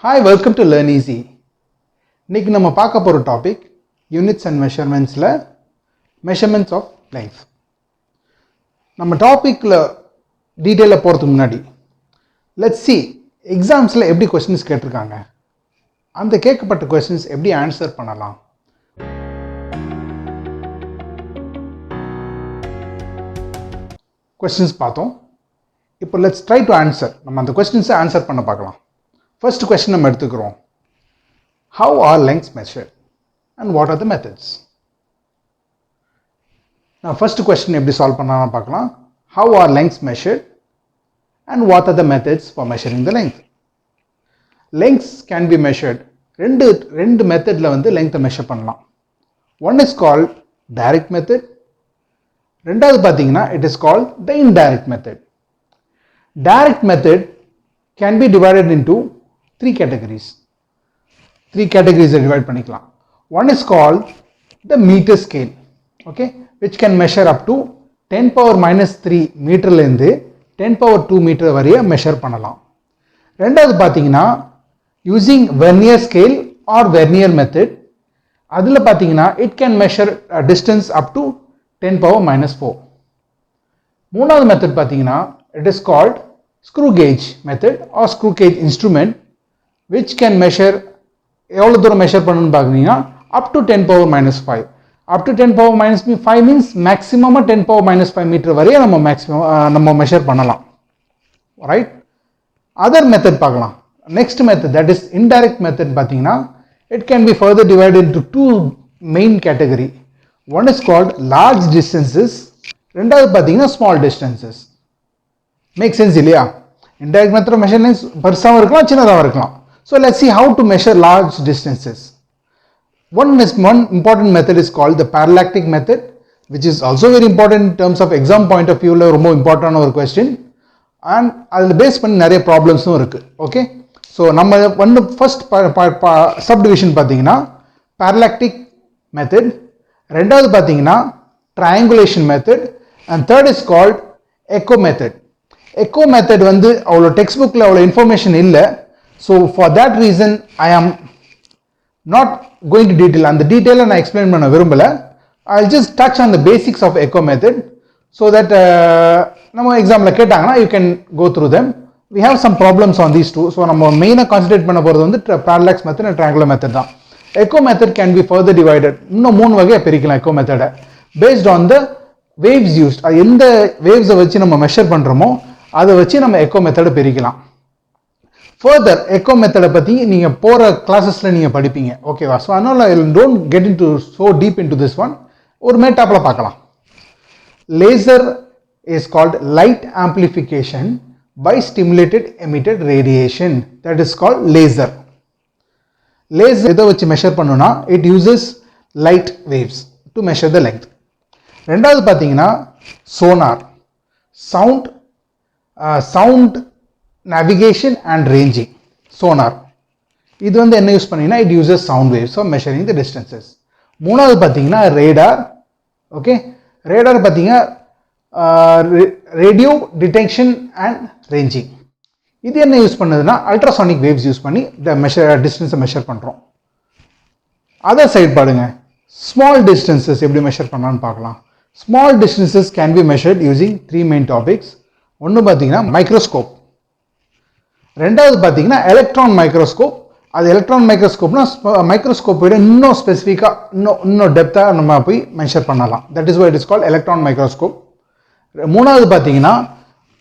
Hi, welcome to Learn Easy. இன்னைக்கு நம்ம பார்க்க போற டாபிக் யூனிட்ஸ் அண்ட் மெஷர்மெண்ட்ஸ்ல மெஷர்மெண்ட்ஸ் ஆஃப் லெங்த். நம்ம டாபிக்ல டீடைலா போறதுக்கு முன்னாடி let's see எக்ஸாம்ஸ்ல எப்படி क्वेश्चंस கேட்டிருக்காங்க, அந்த கேட்கப்பட்ட क्वेश्चंस எப்படி ஆன்சர் பண்ணலாம். क्वेश्चंस பார்த்தோம். இப்போ let's try to answer. நம்ம அந்த क्वेश्चंस ஆன்சர் பண்ண பார்க்கலாம். First question நம்ம எடுத்துக்கிறோம். How are lengths measured and what are the methods? Now first question எப்படி சால்வ் பண்ணலாம் பார்க்கலாம். How are lengths measured and what are the methods for measuring the length? Lengths can be measured. ரெண்டு மெத்தட்ல வந்து length measure பண்ணலாம். One is called direct method. ரெண்டாவது பாத்தீங்கன்னா it is called the indirect method. Direct method can be divided into three categories. Divide பண்ணிக்கலாம். One is called the meter scale, okay, which can measure up to 10 power minus 3 மீட்டர்ல இருந்து 10 power 2 metre வரைய measure பண்ணலாம். ரெண்டாவது பாத்தீங்கன்னா using vernier scale or vernier method, அதுல பாத்தீங்கன்னா it can measure a distance up to 10 power minus 4. மூணாவது method பாத்தீங்கன்னா it is called screw gauge method or screw gauge instrument, which can measure எவ்வளவு தூரம் மெஷர் பண்ணனும் பாத்தீங்கன்னா up to 10 power minus 5. up to 10 power minus 5 means maximum 10 power minus 5 metre வரைய நம்ம measure பண்ணலாம். Right? Other method பார்க்கலாம். Next method, that is indirect method பாத்தீங்கன்னா it can be further divided into two main category. One is called large distances, ரெண்டாவது பாத்தீங்கன்னா small distances. Make sense இல்லையா? Indirect method measurements பெருசாவும் இருக்கலாம் சின்னதாவும் இருக்கலாம். So let's see how to measure large distances. One important method is called the parallactic method, which is also very important in terms of exam point of view. ரொம்ப important ஒரு question, and அதில் base பண்ணி நிறைய ப்ராப்ளம்ஸும் இருக்கு. Okay, so நம்ம வந்து first subdivision பார்த்தீங்கன்னா parallactic method, ரெண்டாவது பார்த்தீங்கன்னா triangulation method, and third is called echo method. echo method வந்து அவ்வளோ டெக்ஸ்ட் புக்கில் அவ்வளோ இன்ஃபர்மேஷன் இல்லை. So for that reason I am not going to detail. அந்த டீட்டெயிலை நான் எக்ஸ்பிளைன் பண்ண விரும்பல. I'll just touch on the basics of echo method so that நம்ம எக்ஸாம்ல கேட்டாங்கன்னா you can go through them. We have some problems on these two. So நம்ம மெயினாக concentrate பண்ண போகிறது வந்து parallax method and triangular method தான். echo method can be further divided. இன்னும் மூணு வகையாக பிரிக்கலாம் echo method based on the waves used. எந்த waves வச்சு நம்ம மெஷர் பண்றோமோ அதை வச்சு நம்ம echo method பிரிக்கலாம். Further echo method பத்தி நீங்க போற கிளாसेसல நீங்க படிப்பீங்க. ஓகேவா? சோ அதனால don't get into so deep into this one. ஒரு மேட்டாப்ல பார்க்கலாம். Laser is called light amplification by stimulated emitted radiation. That is called laser. Laser எதை வச்சு மெஷர் பண்ணுனா it uses light waves to measure the length. ரெண்டாவது பாத்தீங்கன்னா sonar, sound navigation and ranging. sonar இது வந்து என்ன யூஸ் பண்ணீங்கன்னா it uses sound waves for measuring the distances. மூணாவது பாத்தீங்கன்னா radar. ஓகே, radar பாத்தீங்கன்னா radio detection and ranging. இது என்ன யூஸ் பண்ணுதுன்னா ultrasonic waves யூஸ் பண்ணி the distance மெஷர் பண்றோம். அதர் சைடு பாருங்க, small distances எப்படி மெஷர் பண்ணலாம்னு பார்க்கலாம். small distances can be measured using three main topics. ஒன்னு பாத்தீங்கன்னா மைக்ரோஸ்கோப், ரெண்டாவது பாத்தீங்கன்னா எலக்ட்ரான் மைக்ரோஸ்கோப். அது எலக்ட்ரான் மைக்ரோஸ்கோப்னா மைக்ரோஸ்கோப் விட இன்னும் ஸ்பெசிஃபிக்கா இன்னும் டெப்தா நம்ம போய் மெஷர் பண்ணலாம். That is why it is called electron microscope. மூணாவது பாத்தீங்கன்னா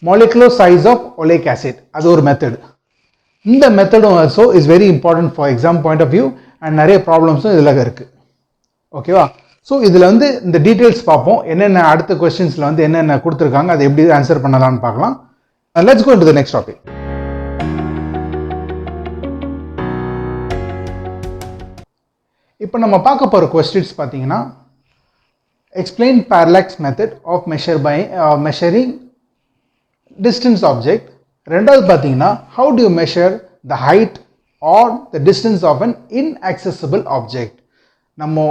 molecular size of oleic acid, அது ஒரு மெத்தட். இந்த மெத்தடும் also is very important for exam point of view, and நிறைய ப்ராப்ளம்ஸும் இதுல இருக்கு. ஓகேவா? ஸோ இதுல வந்து இந்த டீடைல்ஸ் பார்ப்போம். என்னென்ன அடுத்த கொஸ்டின்ஸ்ல வந்து என்னென்ன கொடுத்துருக்காங்க, அதை எப்படி ஆன்சர் பண்ணலாம்னு பார்க்கலாம். Let's go into the next topic. இப்போ நம்ம பார்க்க போற क्वेश्चंस பாத்தீங்கன்னா explain parallax method of measuring distance object. ரெண்டாவது பாத்தீங்கன்னா how do you measure the height or the distance of an inaccessible object. நம்ம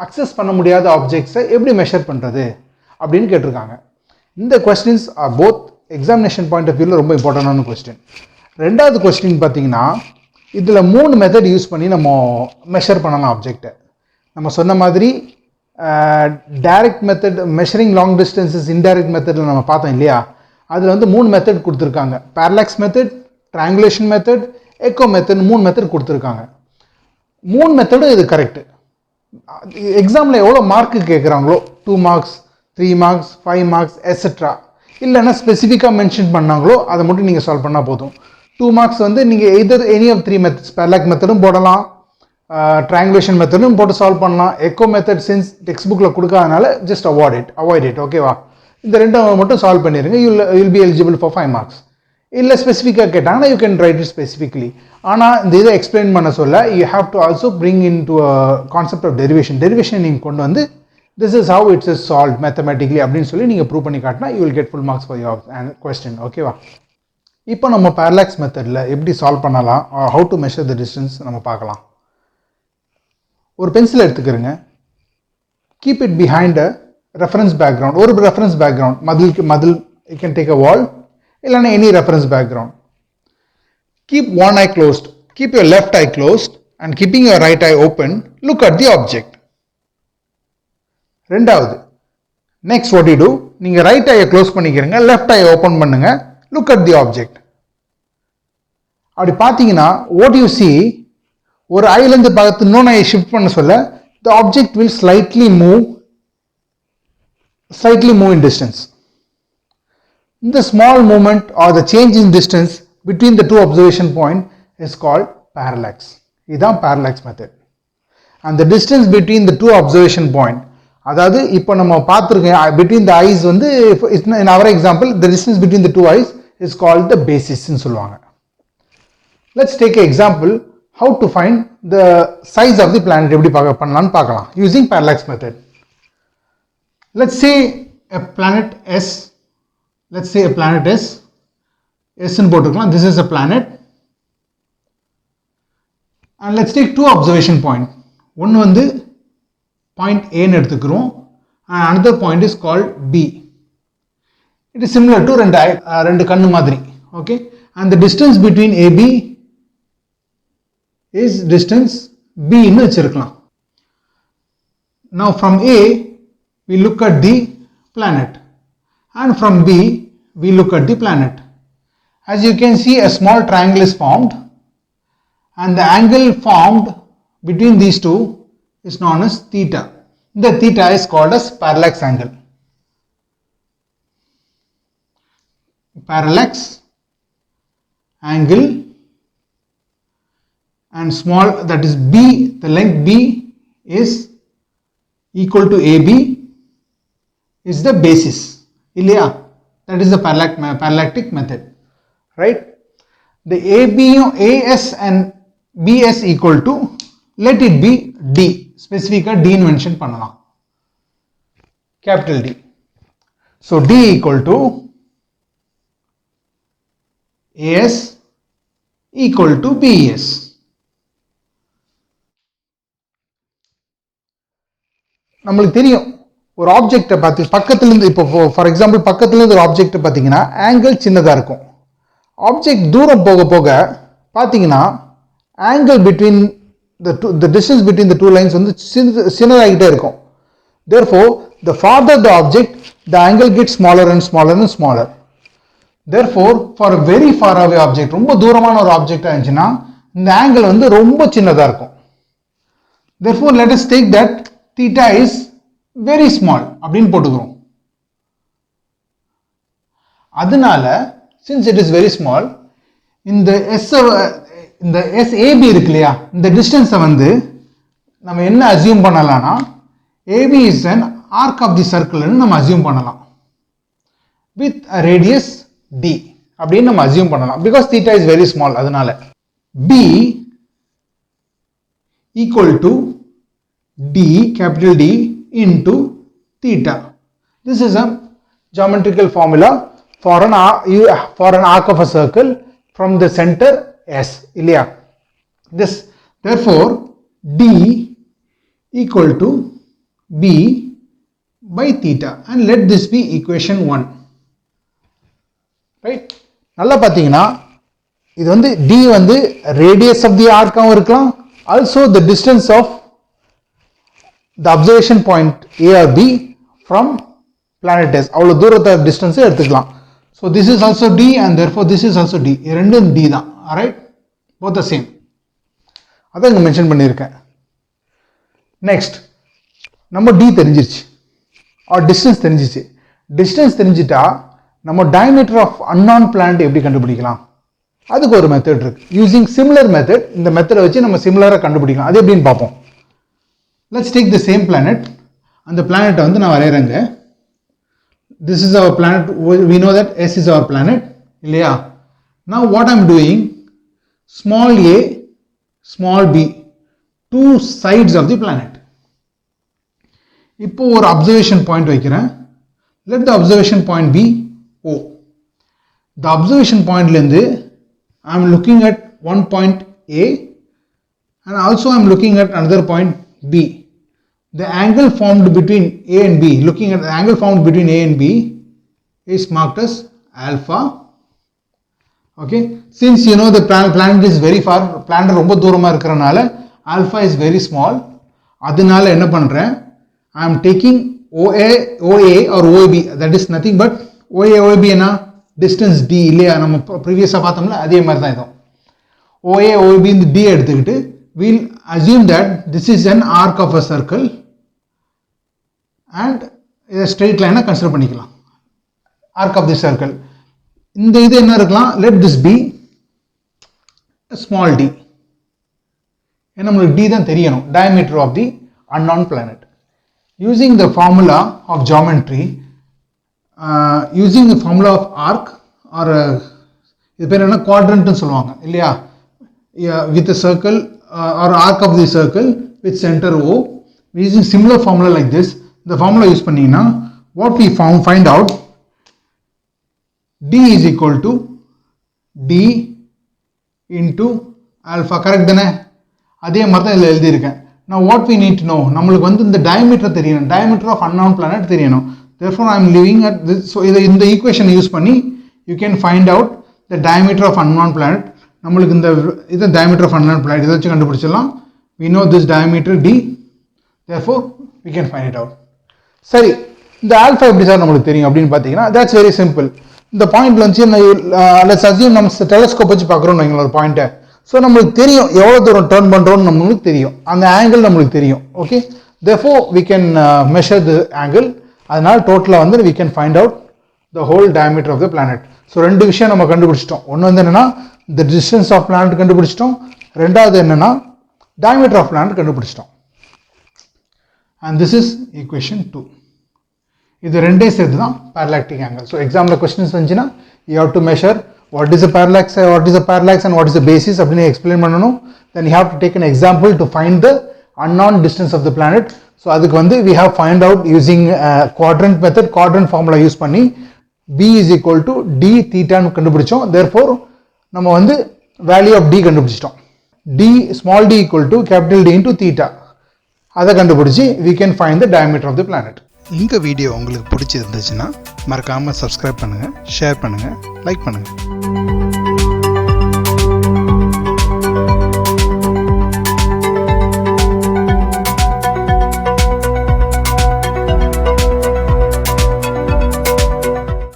அக்சஸ் பண்ண முடியாத ஆப்ஜெக்ட்ஸை எப்படி மெஷர் பண்றது அப்படின்னு கேட்டிருக்காங்க. இந்த questions are both examination point of view ரொம்ப இம்பார்ட்டன்டான क्वेश्चन. ரெண்டாவது क्वेश्चन பாத்தீங்கன்னா இதில் 3 மெத்தட் யூஸ் பண்ணி நம்ம மெஷர் பண்ணலாம் ஆப்ஜெக்டை. நம்ம சொன்ன மாதிரி direct method measuring long distances indirect மெத்தடில் நம்ம பார்த்தோம் இல்லையா, அதில் வந்து 3 மெத்தட் கொடுத்துருக்காங்க. Parallax method, triangulation method, echo method, 3 method கொடுத்துருக்காங்க. 3 மெத்தடும் இது கரெக்டு. எக்ஸாமில் எவ்வளோ மார்க்கு கேட்குறாங்களோ 2 மார்க்ஸ் 3 மார்க்ஸ் 5 மார்க்ஸ் எட்ஸெட்ரா, இல்லைன்னா ஸ்பெசிஃபிக்காக மென்ஷன் பண்ணாங்களோ அதை மட்டும் நீங்கள் சால்வ் பண்ணால் போதும். 2 மார்க்ஸ் வந்து நீங்கள் எதர் எனி ஆஃப் 3 மெத்தட்ஸ், பேரலாக் மெத்தடும் போடலாம், ட்ரையாங்குலேஷன் மெத்தடும் போட்டு சால்வ் பண்ணலாம். எக்கோ மெத்தட் சின்ஸ் டெக்ஸ்ட் புக்கில் கொடுக்காதனால ஜஸ்ட் அவாய்ட் இட். ஓகேவா? இந்த 2 மட்டும் சால்வ் பண்ணிடுங்க. You'll be eligible for 5 marks. இல்லை ஸ்பெசிஃபிக்காக கேட்டாங்கன்னா you can write it specifically. ஆனால் இந்த இதை எக்ஸ்பிளைன் பண்ண சொல்ல you have to also bring in to concept of derivation நீங்கள் கொண்டு வந்து this is how its is solve mathematically அப்படின்னு சொல்லி நீங்கள் ப்ரூவ் பண்ணி காட்டினா you will get full marks for your question. ஓகேவா? இப்போ நம்ம பேரலாக்ஸ் மெத்தடில் எப்படி சால்வ் பண்ணலாம், how to measure the distance நம்ம பார்க்கலாம். ஒரு பென்சில் எடுத்துக்கிறங்க. Keep it behind a reference background. ஒரு ரெஃபரன்ஸ் பேக்ரவுண்ட், மதில் you can take a wall, இல்லைன்னா any reference background. Keep one eye closed. Keep your left eye closed and keeping your right eye open, look at the object. ரெண்டாவது, next what you do, நீங்க right ஐயை close பண்ணிக்கிறீங்க, left ஐயை open பண்ணுங்க, look at the object. அப்படி பார்த்தீங்கன்னா what you see, ஒரு ஐலேருந்து பார்த்து இன்னொன்று ஐயை shift பண்ண சொல்ல the object will slightly move in distance. The small movement or the change in distance between the two observation point is called parallax. இதுதான் parallax method. And the distance between the two observation point, அதாவது இப்போ நம்ம பார்த்துருக்கோம் between the eyes வந்து in our example the distance between the two eyes is called the basis ன்னு சொல்லுவாங்க. Let's take an example how to find the size of the planet எப்படி பண்ணலாம்னு பார்க்கலாம் using parallax method. Let's say a planet S. Let's say a planet S. S ன்னு போட்டுக்கலாம். This is a planet. And let's take 2 observation point. ஒன்று வந்து point A ன்னு எடுத்துக்கிறோம். And another point is called B. It is similar to ரெண்டு கண்ணு மாதிரி. Okay. And the distance between AB is distance B ன்னு வச்சிருக்கலாம். Now from A we look at the planet. And from B we look at the planet. As you can see, a small triangle is formed, and the angle formed between these two is known as theta. The theta is called as parallax angle. Parallax angle, and small, that is B, the length B is equal to AB, is the basis. Ilya, that is the parallactic method. Right? The AS and BS equal to, let it be D. Specific D mention பண்ணலாம். Capital D. So D equal to AS equal to BS. நம்மளுக்கு தெரியும் ஒரு ஆப்ஜெக்டை பார்த்து பக்கத்துலேருந்து, இப்போ for example பக்கத்துலேருந்து ஒரு ஆப்ஜெக்டை பார்த்தீங்கன்னா ஆங்கிள் சின்னதாக இருக்கும். ஆப்ஜெக்ட் தூரம் போக போக பார்த்தீங்கன்னா angle between the distance between the two lines வந்து சின்னதாகிட்டே இருக்கும். Therefore, the farther the object, the angle gets smaller and smaller and smaller. Therefore, for a very far away object, ரொம்ப தூரமான ஒரு ஆப்ஜெக்டாக இருந்துச்சுன்னா இந்த ஆங்கிள் வந்து ரொம்ப சின்னதாக இருக்கும். Therefore, let us take that theta is very small அப்படின்னு போட்டுக்கிறோம். அதனால since it is very small, இந்த SAB இருக்கு இல்லையா, இந்த டிஸ்டன்ஸை வந்து நம்ம என்ன அசியூம் பண்ணலாம்னா AB is an arc of the circle ன்னு நம்ம அசியூம் பண்ணலாம் with a radius D அப்படின்னு நம்ம அசியூம் பண்ணலாம் because theta is very small. அதனால B equal to D, capital D into theta. This is a geometrical formula for an arc of a circle from the center S. Ilya. This, therefore, D equal to B by theta, and let this be equation 1. Right? நல்லா பார்த்தீங்கன்னா இது வந்து d வந்து radius of the arc ஆவும் இருக்கலாம், also the distance of the observation point A or B from planet S, அவ்வளவு தூரத்தை distance எடுத்துக்கலாம். So this is also d and therefore this is also d. இது ரெண்டும் d தான். Alright, both the same. அதான் இங்க மென்ஷன் பண்ணியிருக்கேன். Next நம்ம d தெரிஞ்சிருச்சு, or distance தெரிஞ்சிச்சு. டிஸ்டன்ஸ் தெரிஞ்சிட்டா நம்ம diameter of unknown planet எப்படி கண்டுபிடிக்கலாம்? அதுக்கு ஒரு மெத்தட் இருக்கு. யூசிங் சிமிலர் மெத்தட், இந்த மெத்தடை வச்சு நம்ம சிமிலராக கண்டுபிடிக்கலாம். அது எப்படின்னு பார்ப்போம். Let's take the same planet. அந்த பிளானட்டை வந்து நான் வரைகிறேங்க. This is our planet. We know that S is our planet. இல்லையா? Now what I'm doing, small a, small b, two sides of the planet. இப்போ ஒரு observation point வைக்கிறேன். Let the observation point be O. The observation point லந்து I am looking at one point A and also I am looking at another point B. The angle formed between A and B, looking at the angle formed between A and B is marked as alpha. Okay, since you know the planet is very far, planet ரொம்ப தூரமா இருக்கறனால alpha is very small. அதனால என்ன பண்றேன், I am taking OA or OAB, that is nothing but OAB என்ன distance d இல்லையா, நம்ம ப்ரீவியஸா பார்த்தோம்ல அதே மாதிரி தான் இதுவும். OAB இந்த d எடுத்துக்கிட்டு we'll assume that this is an arc of a circle and a straight line consider பண்ணிக்கலாம். arc of the circle. இந்த இது என்ன இருக்கலாம், let this be a small d. ஏன்னா நமக்கு d தான் தெரியணும், diameter of the unknown planet. Using the formula of geometry, using the formula of arc or இது பேர் என்ன quadrant னு சொல்லுவாங்க இல்லையா, with a circle or arc of the circle with center O, using similar formula like this, the formula use பண்ணீங்கன்னா what we find out, d is equal to d into alpha. Correct தானே? அதே மாதிரி தான் இதில் எழுதியிருக்கேன். Now what we need to know, நம்மளுக்கு வந்து இந்த diameter தெரியணும், diameter of unknown planet தெரியணும். Therefore I am leaving at this. So இந்த equation யூஸ் பண்ணி you can find out the diameter of unknown planet. நம்மளுக்கு இந்த diameter of unknown planet இதை வச்சு கண்டுபிடிச்சிடலாம். We know this diameter d, therefore we can find it out. சரி, இந்த alpha எப்படி சார் நம்மளுக்கு தெரியும் அப்படின்னு பார்த்தீங்கன்னா, that's very simple. இந்த பாயிண்ட்ல வந்து let's assume நம்ம டெலஸ்கோப் வச்சு பார்க்குறோம் ஒரு பாயிண்ட்டை. ஸோ நம்மளுக்கு தெரியும் எவ்வளோ தூரம் டர்ன் பண்ணுறோம்னு நம்மளுக்கு தெரியும், அந்த ஆங்கிள் நம்மளுக்கு தெரியும். Okay, therefore we can measure the angle. அதனால் டோட்டலாக வந்து we can find out the whole diameter of the planet. So ரெண்டு விஷயம் நம்ம கண்டுபிடிச்சிட்டோம். ஒன்று வந்து என்னன்னா the distance of planet கண்டுபிடிச்சிட்டோம், ரெண்டாவது என்னன்னா diameter of planet கண்டுபிடிச்சிட்டோம். And this is equation 2. இது ரெண்டே சேர்த்து தான் parallactic angle. ஸோ எக்ஸாமில் கொஸ்டின்ஸ் வந்துச்சுன்னா you have to measure what is a parallax and what is the basis அப்படின்னு எக்ஸ்பிளைன் பண்ணணும். Then you have to take an example to find the unknown distance of the planet. So அதுக்கு வந்து we have find out using quadrant method, quadrant formula use பண்ணி b is equal to d theta னு கண்டுபிடிச்சோம். Therefore நம்ம வந்து value of d கண்டுபிடிச்சிட்டோம். d small d equal to capital D into theta. அதை கண்டுபிடிச்சி we can find the diameter of the planet. இந்த video உங்களுக்கு பிடிச்சிருந்துச்சுன்னா மறக்காமல் சப்ஸ்கிரைப் பண்ணுங்கள், ஷேர் பண்ணுங்கள், லைக் பண்ணுங்கள்.